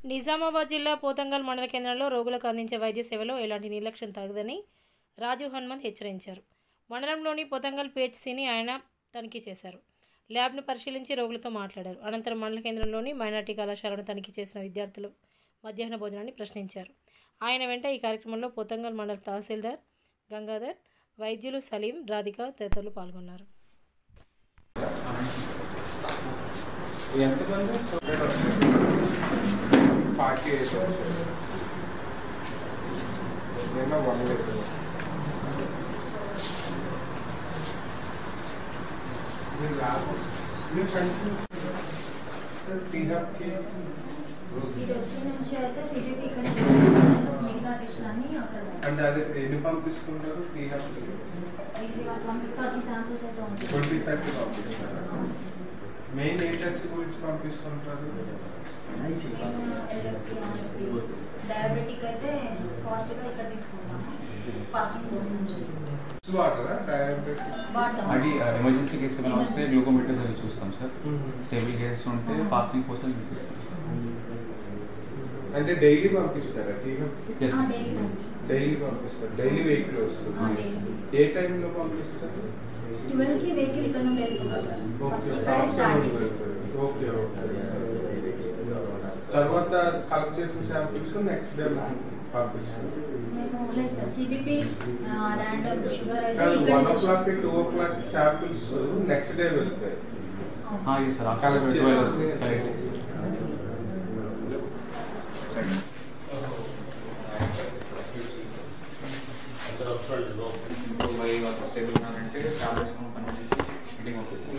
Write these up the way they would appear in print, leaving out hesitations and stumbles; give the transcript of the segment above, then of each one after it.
నిజామాబాద్ జిల్లా పోతంగల్ మండల కేంద్రంలో రోగులకు అందించే వైద్య సేవలో ఎలాంటి నిర్లక్ష్యం తగదని రాజు హనుమంత్ హెచ్చరించారు. మండలంలోని పోతంగల్ పిహెచ్సిని ఆయన తనిఖీ చేశారు. ల్యాబ్ను పరిశీలించి రోగులతో మాట్లాడారు. అనంతరం మండల కేంద్రంలోని మైనార్టీ కళాశాలను తనిఖీ చేసిన విద్యార్థులు మధ్యాహ్న భోజనాన్ని ప్రశ్నించారు. ఆయన వెంట ఈ కార్యక్రమంలో పోతంగల్ మండల తహసీల్దార్ గంగాధర్, వైద్యులు సలీం, రాధిక తదితరులు పాల్గొన్నారు. అంటే అదే ఎన్ని పంపిస్తుంటారు? 20-30 పంపిస్తారు. మెయిన్ ఏ టెస్ట్ గురించి పంపిస్తుంటారు? డయాబెటిక్ అయితే ఫాస్ట్గా ఇక్కడ తీసుకుంటాము. ఫాస్టింగ్ కోసం అది ఎమర్జెన్సీ కేసు ఏమైనా వస్తే గ్లూకోమీటర్స్ అవి చూస్తాం సార్. స్టేబుల్ కేసెస్ ఉంటే ఫాస్టింగ్ కోసం అంటే డైలీ పంపిస్తారా? డైలీ పంపిస్తారు. డైలీ వెహికల్ వస్తుంది. ఏ టైంలో పంపిస్తారు? 12కి వెహికల్ ఇక్కడ నుండి ఓకే. తర్వాత కలెక్ట్ చేసిన శాంపిల్స్ నెక్స్ట్ డే పంపిస్తారు. 1 o'clock 2 o'clock samples next day వెళ్తాయి. కలెక్ట్ చేసి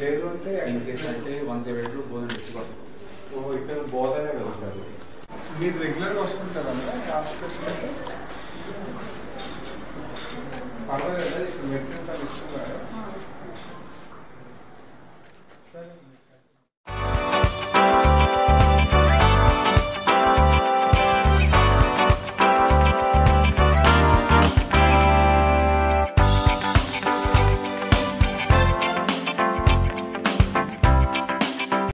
లేదు అంటే అంటే 178 భోజనం పెట్టి ఇక్కడ బోధనే వెళ్తారు. మీరు రెగ్యులర్గా వస్తుంటారన్నా హాస్పిటల్కి? పర్వాలేదా? ఇక్కడ మెడిసిన్స్ అవి ఇస్తున్నారా?